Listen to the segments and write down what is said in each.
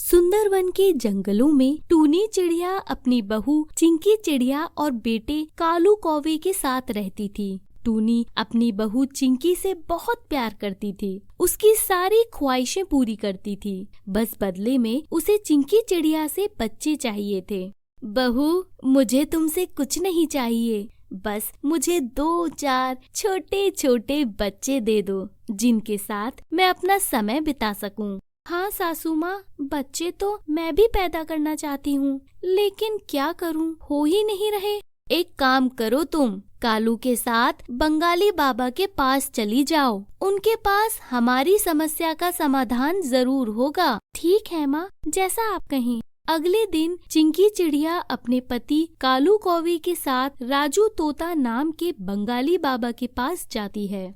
सुंदरवन के जंगलों में टूनी चिड़िया अपनी बहू चिंकी चिड़िया और बेटे कालू कौवे के साथ रहती थी। टूनी अपनी बहू चिंकी से बहुत प्यार करती थी, उसकी सारी ख्वाहिशें पूरी करती थी। बस बदले में उसे चिंकी चिड़िया से बच्चे चाहिए थे। बहू, मुझे तुमसे कुछ नहीं चाहिए, बस मुझे 2-4 छोटे छोटे बच्चे दे दो जिनके साथ मैं अपना समय बिता सकूं। हाँ सासू माँ, बच्चे तो मैं भी पैदा करना चाहती हूँ, लेकिन क्या करूँ, हो ही नहीं रहे। एक काम करो, तुम कालू के साथ बंगाली बाबा के पास चली जाओ, उनके पास हमारी समस्या का समाधान जरूर होगा। ठीक है माँ, जैसा आप कहें। अगले दिन चिंकी चिड़िया अपने पति कालू कौवे के साथ राजू तोता नाम के बंगाली बाबा के पास जाती है।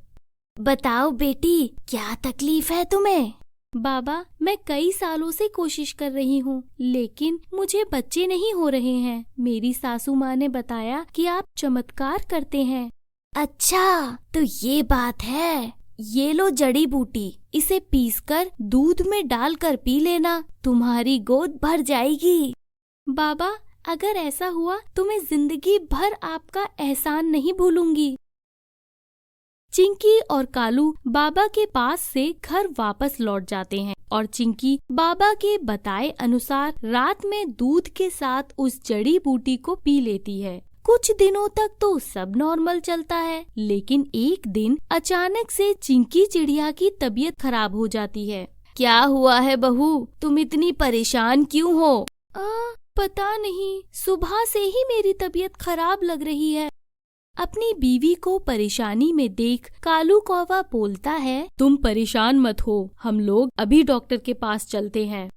बताओ बेटी, क्या तकलीफ है तुम्हें? बाबा, मैं कई सालों से कोशिश कर रही हूँ, लेकिन मुझे बच्चे नहीं हो रहे हैं। मेरी सासू माँ ने बताया कि आप चमत्कार करते हैं। अच्छा, तो ये बात है। ये लो जड़ी बूटी, इसे पीसकर दूध में डालकर पी लेना, तुम्हारी गोद भर जाएगी। बाबा, अगर ऐसा हुआ तो मैं जिंदगी भर आपका एहसान नहीं भूलूंगी। चिंकी और कालू बाबा के पास से घर वापस लौट जाते हैं और चिंकी बाबा के बताए अनुसार रात में दूध के साथ उस जड़ी बूटी को पी लेती है। कुछ दिनों तक तो सब नॉर्मल चलता है, लेकिन एक दिन अचानक से चिंकी चिड़िया की तबीयत खराब हो जाती है। क्या हुआ है बहू, तुम इतनी परेशान क्यों हो? पता नहीं, सुबह से ही मेरी तबीयत खराब लग रही है। अपनी बीवी को परेशानी में देख कालू कौवा बोलता है, तुम परेशान मत हो, हम लोग अभी डॉक्टर के पास चलते हैं।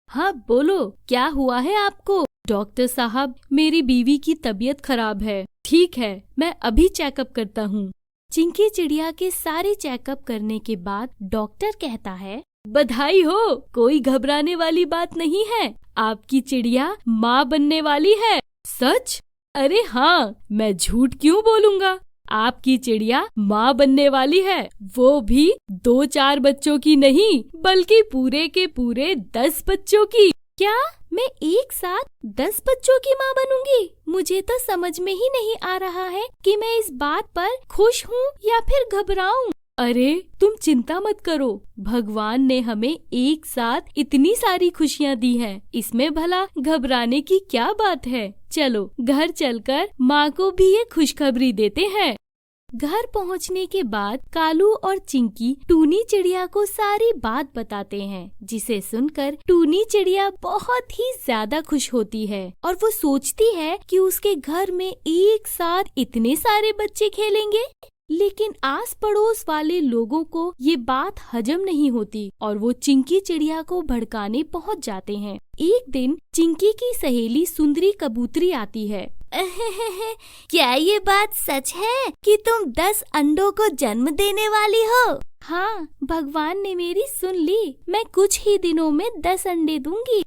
हाँ बोलो, क्या हुआ है आपको? डॉक्टर साहब, मेरी बीवी की तबीयत खराब है। ठीक है, मैं अभी चेकअप करता हूँ। चिंकी चिड़िया के सारे चेकअप करने के बाद डॉक्टर कहता है, बधाई हो, कोई घबराने वाली बात नहीं है, आपकी चिड़िया माँ बनने वाली है। सच? अरे हाँ, मैं झूठ क्यों बोलूँगा, आपकी चिड़िया माँ बनने वाली है, वो भी 2-4 बच्चों की नहीं, बल्कि पूरे के पूरे 10 बच्चों की। क्या मैं एक साथ 10 बच्चों की माँ बनूंगी? मुझे तो समझ में ही नहीं आ रहा है कि मैं इस बात पर खुश हूँ या फिर घबराऊं। अरे तुम चिंता मत करो, भगवान ने हमें एक साथ इतनी सारी खुशियाँ दी हैं, इसमें भला घबराने की क्या बात है। चलो घर चलकर माँ को भी ये खुशखबरी देते हैं। घर पहुँचने के बाद कालू और चिंकी टूनी चिड़िया को सारी बात बताते हैं, जिसे सुनकर टूनी चिड़िया बहुत ही ज्यादा खुश होती है और वो सोचती है कि उसके घर में एक साथ इतने सारे बच्चे खेलेंगे। लेकिन आस पड़ोस वाले लोगों को ये बात हजम नहीं होती और वो चिंकी चिड़िया को भड़काने पहुंच जाते हैं। एक दिन चिंकी की सहेली सुंदरी कबूतरी आती है। क्या ये बात सच है कि तुम 10 अंडों को जन्म देने वाली हो? हाँ, भगवान ने मेरी सुन ली, मैं कुछ ही दिनों में 10 अंडे दूंगी।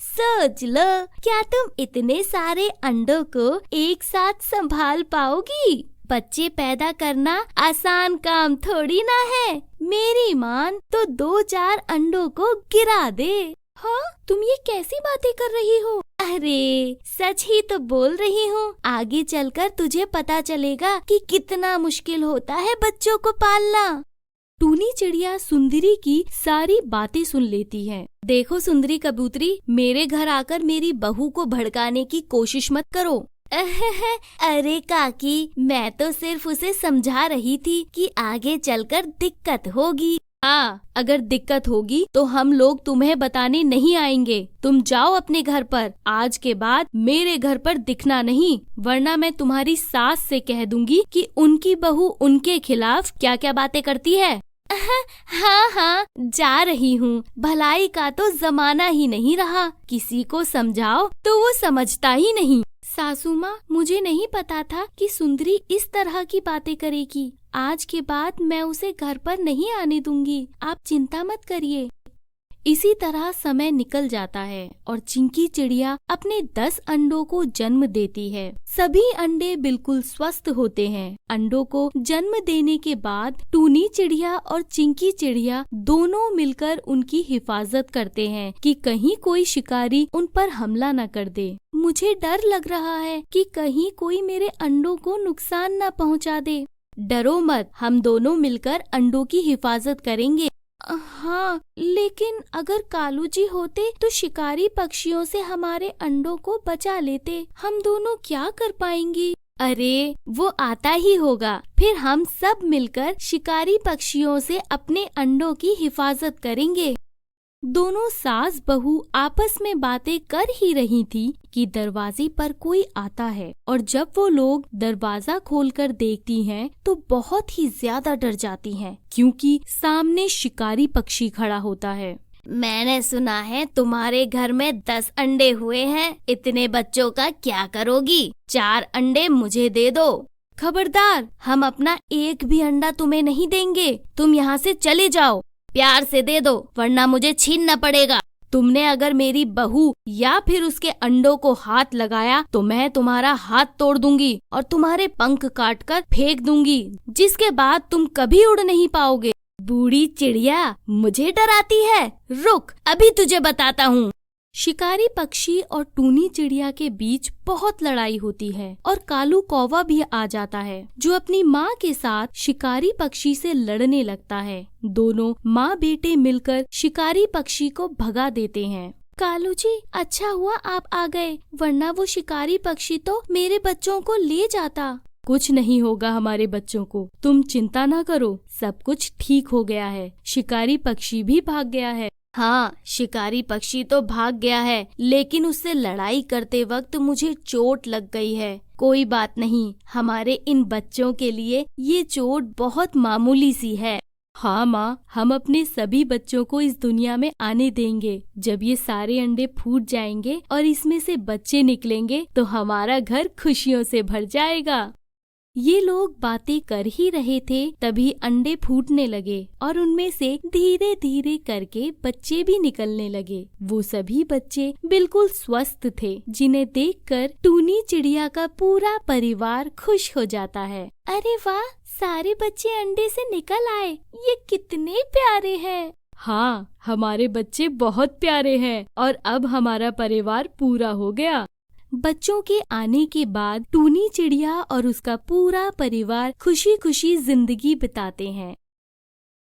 सोच लो, क्या तुम इतने सारे अंडों को एक साथ संभाल पाओगी? बच्चे पैदा करना आसान काम थोड़ी ना है। मेरी मान तो 2-4 अंडों को गिरा दे। हाँ, तुम ये कैसी बातें कर रही हो? अरे सच ही तो बोल रही हूँ, आगे चलकर तुझे पता चलेगा कि कितना मुश्किल होता है बच्चों को पालना। टूनी चिड़िया सुंदरी की सारी बातें सुन लेती है। देखो सुंदरी कबूतरी, मेरे घर आकर मेरी बहू को भड़काने की कोशिश मत करो। अरे काकी, मैं तो सिर्फ उसे समझा रही थी कि आगे चलकर दिक्कत होगी। हाँ, अगर दिक्कत होगी तो हम लोग तुम्हें बताने नहीं आएंगे। तुम जाओ अपने घर पर, आज के बाद मेरे घर पर दिखना नहीं, वरना मैं तुम्हारी सास से कह दूंगी कि उनकी बहू उनके खिलाफ क्या क्या बातें करती है। हाँ हाँ, जा रही हूँ, भलाई का तो जमाना ही नहीं रहा, किसी को समझाओ तो वो समझता ही नहीं। सासू माँ, मुझे नहीं पता था कि सुंदरी इस तरह की बातें करेगी। आज के बाद मैं उसे घर पर नहीं आने दूंगी, आप चिंता मत करिए। इसी तरह समय निकल जाता है और चिंकी चिड़िया अपने 10 अंडों को जन्म देती है। सभी अंडे बिल्कुल स्वस्थ होते हैं। अंडों को जन्म देने के बाद टूनी चिड़िया और चिंकी चिड़िया दोनों मिलकर उनकी हिफाजत करते हैं कि कहीं कोई शिकारी उन पर हमला न कर दे। मुझे डर लग रहा है कि कहीं कोई मेरे अंडों को नुकसान न पहुंचा दे। डरो मत, हम दोनों मिलकर अंडों की हिफाजत करेंगे। हाँ, लेकिन अगर कालू जी होते तो शिकारी पक्षियों से हमारे अंडों को बचा लेते। हम दोनों क्या कर पाएंगे? अरे वो आता ही होगा, फिर हम सब मिलकर शिकारी पक्षियों से अपने अंडों की हिफाजत करेंगे। दोनों सास बहू आपस में बातें कर ही रही थी कि दरवाजे पर कोई आता है और जब वो लोग दरवाजा खोलकर देखती हैं तो बहुत ही ज्यादा डर जाती हैं क्योंकि सामने शिकारी पक्षी खड़ा होता है। मैंने सुना है तुम्हारे घर में 10 अंडे हुए हैं, इतने बच्चों का क्या करोगी? 4 अंडे मुझे दे दो। खबरदार, हम अपना एक भी अंडा तुम्हें नहीं देंगे। तुम यहाँ से चले जाओ। प्यार से दे दो वरना मुझे छीनना पड़ेगा। तुमने अगर मेरी बहू या फिर उसके अंडों को हाथ लगाया तो मैं तुम्हारा हाथ तोड़ दूंगी और तुम्हारे पंख काटकर फेंक दूंगी, जिसके बाद तुम कभी उड़ नहीं पाओगे। बूढ़ी चिड़िया मुझे डराती है, रुक अभी तुझे बताता हूँ। शिकारी पक्षी और टूनी चिड़िया के बीच बहुत लड़ाई होती है और कालू कौवा भी आ जाता है जो अपनी माँ के साथ शिकारी पक्षी से लड़ने लगता है। दोनों माँ बेटे मिलकर शिकारी पक्षी को भगा देते हैं। कालू जी, अच्छा हुआ आप आ गए, वरना वो शिकारी पक्षी तो मेरे बच्चों को ले जाता। कुछ नहीं होगा हमारे बच्चों को, तुम चिंता ना करो, सब कुछ ठीक हो गया है। शिकारी पक्षी भी भाग गया है। हाँ, शिकारी पक्षी तो भाग गया है, लेकिन उससे लड़ाई करते वक्त मुझे चोट लग गई है। कोई बात नहीं, हमारे इन बच्चों के लिए ये चोट बहुत मामूली सी है। हाँ माँ, हम अपने सभी बच्चों को इस दुनिया में आने देंगे। जब ये सारे अंडे फूट जाएंगे और इसमें से बच्चे निकलेंगे तो हमारा घर खुशियों से भर जाएगा। ये लोग बातें कर ही रहे थे तभी अंडे फूटने लगे और उनमें से धीरे धीरे करके बच्चे भी निकलने लगे। वो सभी बच्चे बिल्कुल स्वस्थ थे, जिन्हें देखकर टूनी चिड़िया का पूरा परिवार खुश हो जाता है। अरे वाह, सारे बच्चे अंडे से निकल आए, ये कितने प्यारे हैं। हाँ, हमारे बच्चे बहुत प्यारे हैं और अब हमारा परिवार पूरा हो गया। बच्चों के आने के बाद टूनी चिड़िया और उसका पूरा परिवार खुशी खुशी जिंदगी बिताते हैं।